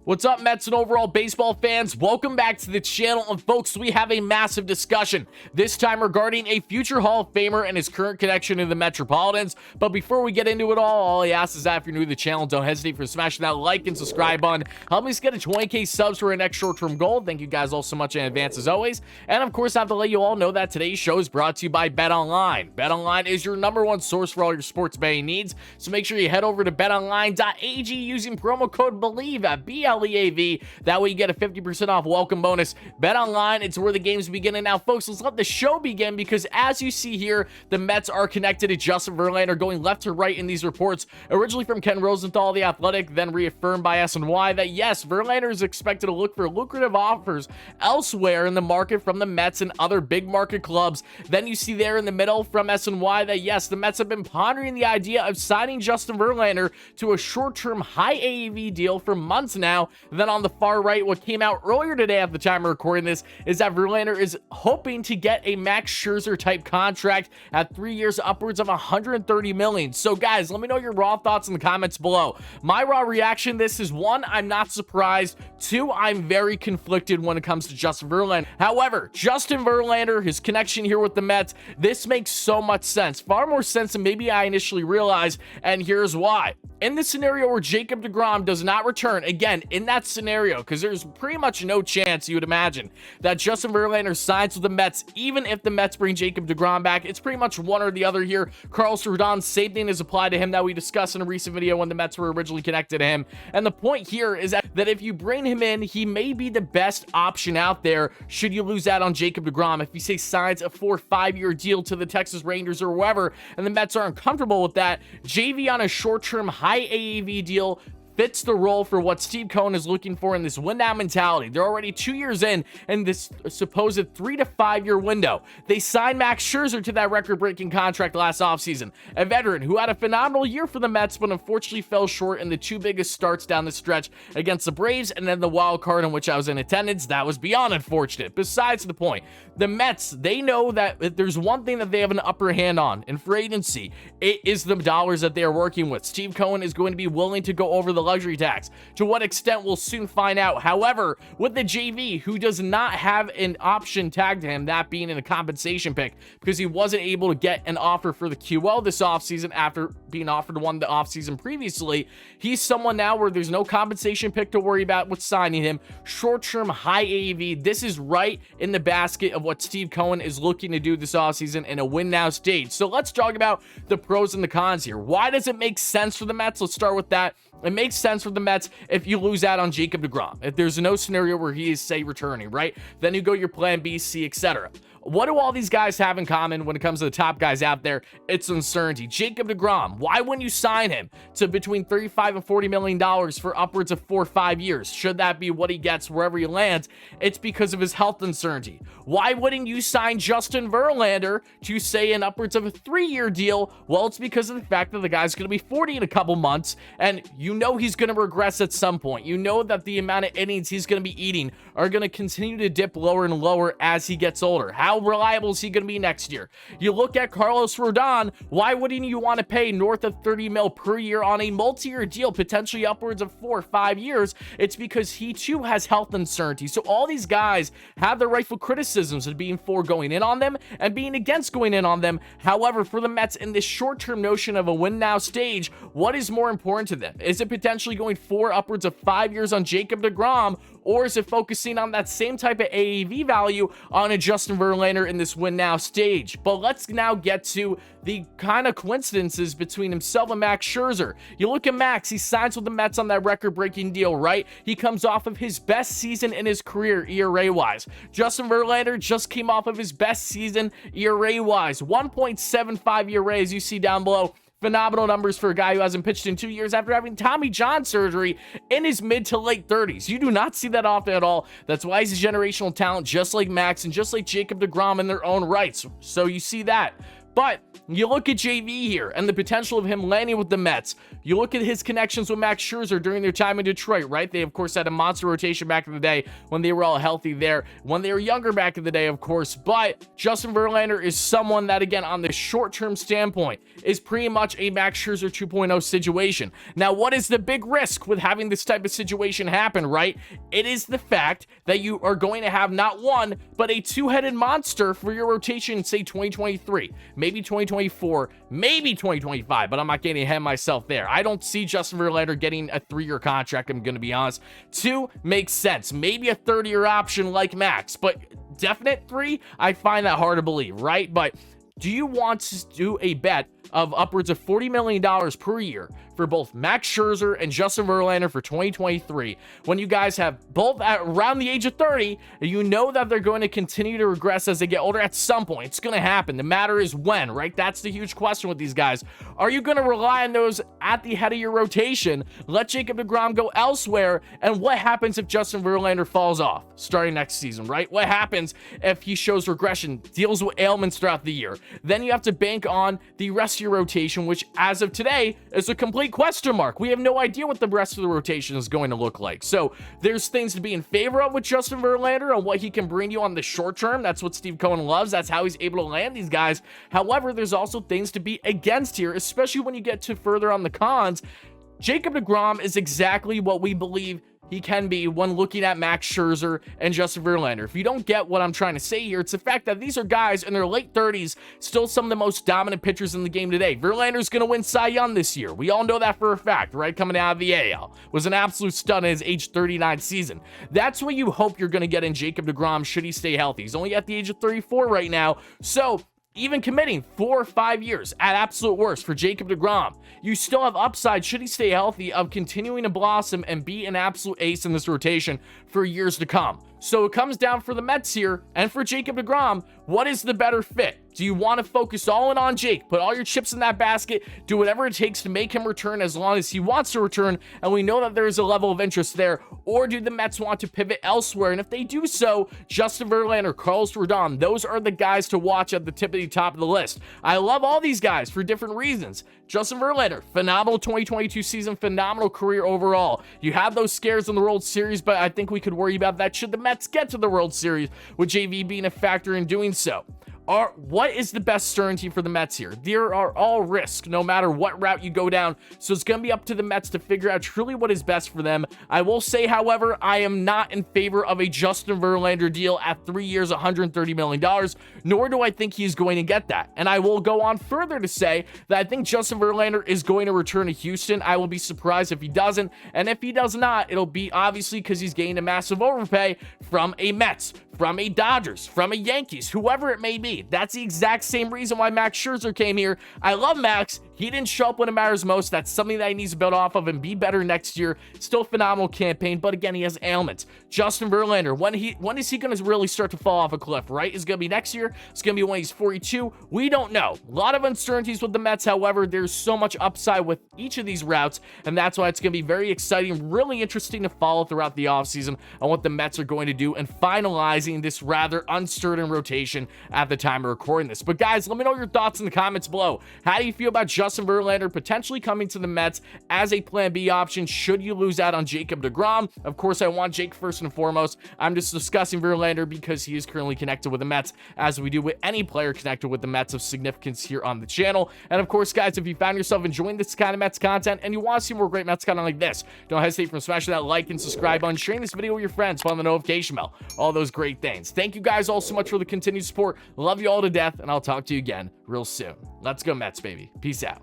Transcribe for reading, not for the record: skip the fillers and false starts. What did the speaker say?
What's up, Mets and overall baseball fans? Welcome back to the channel. And folks, we have a massive discussion, this time regarding a future Hall of Famer and his current connection to the Metropolitans. But before we get into it all I ask is that if you're new to the channel, don't hesitate for smashing that like and subscribe button. Help me get a 20k subs for our next short-term goal. Thank you guys all so much in advance as always. And of course, I have to let you all know that today's show is brought to you by BetOnline. BetOnline is your #1 source for all your sports betting needs. So make sure you head over to betonline.ag using promo code Bleav at BLEAV. That way you get a 50% off welcome bonus. BetOnline, it's where the games begin. And now, folks, let's let the show begin, because as you see here, the Mets are connected to Justin Verlander, going left to right in these reports. Originally from Ken Rosenthal, The Athletic, then reaffirmed by SNY that yes, Verlander is expected to look for lucrative offers elsewhere in the market from the Mets and other big market clubs. Then you see there in the middle from SNY that yes, the Mets have been pondering the idea of signing Justin Verlander to a short-term high AAV deal for months now. Then on the far right, what came out earlier today at the time of recording this is that Verlander is hoping to get a Max Scherzer type contract at 3 years, upwards of $130 million. So guys, let me know your raw thoughts in the comments below. My raw reaction to this is: 1, I'm not surprised. 2, I'm very conflicted when it comes to Justin Verlander. However, Justin Verlander, his connection here with the Mets, this makes so much sense. Far more sense than maybe I initially realized, and here's why. In the scenario where Jacob deGrom does not return, again, in that scenario, because there's pretty much no chance, you would imagine, that Justin Verlander signs with the Mets, even if the Mets bring Jacob deGrom back. It's pretty much one or the other here. Carlos Rodon, same thing is applied to him that we discussed in a recent video when the Mets were originally connected to him. And the point here is that if you bring him in, he may be the best option out there should you lose out on Jacob deGrom. If he say signs a 4 or 5 year deal to the Texas Rangers or whoever, and the Mets aren't comfortable with that, JV on a short-term high AAV deal fits the role for what Steve Cohen is looking for in this win-now mentality. They're already 2 years in this supposed 3 to 5 year window. They signed Max Scherzer to that record-breaking contract last offseason, a veteran who had a phenomenal year for the Mets, but unfortunately fell short in the 2 biggest starts down the stretch against the Braves and then the wild card in which I was in attendance. That was beyond unfortunate. Besides the point, the Mets, they know that if there's one thing that they have an upper hand on in free agency, it is the dollars that they are working with. Steve Cohen is going to be willing to go over the luxury tax. To what extent, we'll soon find out. However, with the JV, who does not have an option tagged to him, that being in a compensation pick, because he wasn't able to get an offer for the QL this offseason after being offered one the offseason previously, he's someone now where there's no compensation pick to worry about with signing him. Short-term high AAV, this is right in the basket of what Steve Cohen is looking to do this offseason in a win-now stage. So let's talk about the pros and the cons here. Why does it make sense for the Mets? Let's start with that. It makes sense for the Mets if you lose out on Jacob deGrom. If there's no scenario where he is, say, returning, right? Then you go your plan B, C, etc. What do all these guys have in common when it comes to the top guys out there? It's uncertainty. Jacob deGrom, why wouldn't you sign him to between $35 and $40 million for upwards of 4 or 5 years? Should that be what he gets wherever he lands? It's because of his health uncertainty. Why wouldn't you sign Justin Verlander to, say, an upwards of a 3-year deal? Well, it's because of the fact that the guy's going to be 40 in a couple months, and you know he's going to regress at some point. You know that the amount of innings he's going to be eating are going to continue to dip lower and lower as he gets older. How reliable is he going to be next year? You look at Carlos Rodon, why wouldn't you want to pay north of $30 million per year on a multi-year deal, potentially upwards of 4 or 5 years? It's because he too has health uncertainty. So all these guys have their rightful criticisms of being for going in on them and being against going in on them. However, for the Mets in this short-term notion of a win-now stage, what is more important to them? Is it potentially going 4 upwards of 5 years on Jacob deGrom, or is it focusing on that same type of AAV value on a Justin Verlander in this win-now stage? But let's now get to the kind of coincidences between himself and Max Scherzer. You look at Max, he signs with the Mets on that record-breaking deal, right? He comes off of his best season in his career, ERA-wise. Justin Verlander just came off of his best season, ERA-wise. 1.75 ERA, as you see down below. Phenomenal numbers for a guy who hasn't pitched in 2 years after having Tommy John surgery in his mid to late 30s. You do not see that often at all. That's why he's a generational talent, just like Max and just like Jacob deGrom in their own rights. So you see that. But you look at JV here and the potential of him landing with the Mets. You look at his connections with Max Scherzer during their time in Detroit, right? They, of course, had a monster rotation back in the day when they were all healthy there, when they were younger back in the day, of course. But Justin Verlander is someone that, again, on the short-term standpoint, is pretty much a Max Scherzer 2.0 situation. Now, what is the big risk with having this type of situation happen, right? It is the fact that you are going to have not one, but a two-headed monster for your rotation, say 2023, maybe 2024, maybe 2025, but I'm not getting ahead of myself there. I don't see Justin Verlander getting a 3-year contract, I'm going to be honest. 2 makes sense. Maybe a 30-year option like Max, but definite 3, I find that hard to believe, right? But do you want to do a bet of upwards of $40 million per year for both Max Scherzer and Justin Verlander for 2023 when you guys have both at around the age of 30, and you know that they're going to continue to regress as they get older at some point? It's going to happen. The matter is when, right? That's the huge question with these guys. Are you going to rely on those at the head of your rotation, let Jacob deGrom go elsewhere, and what happens if Justin Verlander falls off starting next season, right? What happens if he shows regression, deals with ailments throughout the year? Then you have to bank on the rest of your rotation, which as of today is a complete question mark. We have no idea what the rest of the rotation is going to look like. So there's things to be in favor of with Justin Verlander and what he can bring you on the short term. That's what Steve Cohen loves. That's how he's able to land these guys. However, there's also things to be against here, especially when you get to further on the cons. Jacob deGrom is exactly what we believe he can be when looking at Max Scherzer and Justin Verlander. If you don't get what I'm trying to say here, it's the fact that these are guys in their late 30s, still some of the most dominant pitchers in the game today. Verlander's going to win Cy Young this year. We all know that for a fact, right? Coming out of the AL. Was an absolute stud in his age 39 season. That's what you hope you're going to get in Jacob deGrom should he stay healthy. He's only at the age of 34 right now. So even committing 4 or 5 years at absolute worst for Jacob deGrom, you still have upside should he stay healthy of continuing to blossom and be an absolute ace in this rotation for years to come. So it comes down for the Mets here and for Jacob deGrom, what is the better fit? Do you want to focus all in on Jake, put all your chips in that basket, do whatever it takes to make him return as long as he wants to return, and we know that there is a level of interest there, or do the Mets want to pivot elsewhere? And if they do so, Justin Verlander, Carlos Rodon, those are the guys to watch at the top of the list. I love all these guys for different reasons. Justin Verlander, phenomenal 2022 season, phenomenal career overall. You have those scares in the World Series, but I think we could worry about that should the Mets get to the World Series, with JV being a factor in doing so. What is the best certainty for the Mets here? There are all risks, no matter what route you go down. So it's going to be up to the Mets to figure out truly what is best for them. I will say, however, I am not in favor of a Justin Verlander deal at 3 years, $130 million, nor do I think he's going to get that. And I will go on further to say that I think Justin Verlander is going to return to Houston. I will be surprised if he doesn't. And if he does not, it'll be obviously because he's gained a massive overpay from a Mets, from a Dodgers, from a Yankees, whoever it may be. That's the exact same reason why Max Scherzer came here. I love Max. He didn't show up when it matters most. That's something that he needs to build off of and be better next year. Still phenomenal campaign, but again, he has ailments. Justin Verlander, when is he going to really start to fall off a cliff, right? Is it going to be next year? It's going to be when he's 42? We don't know. A lot of uncertainties with the Mets, however. There's so much upside with each of these routes, and that's why it's going to be very exciting, really interesting to follow throughout the offseason on what the Mets are going to do and finalizing this rather uncertain rotation at the time of recording this. But guys, let me know your thoughts in the comments below. How do you feel about Justin Verlander potentially coming to the Mets as a plan B option should you lose out on Jacob deGrom? Of course, I want Jake first and foremost. I'm just discussing Verlander because he is currently connected with the Mets, as we do with any player connected with the Mets of significance here on the channel. And of course, guys, if you found yourself enjoying this kind of Mets content and you want to see more great Mets content like this, don't hesitate from smashing that like and subscribe button, sharing this video with your friends, on the notification bell, all those great things. Thank you guys all so much for the continued support. Love you all to death, and I'll talk to you again real soon. Let's go Mets, baby. Peace out.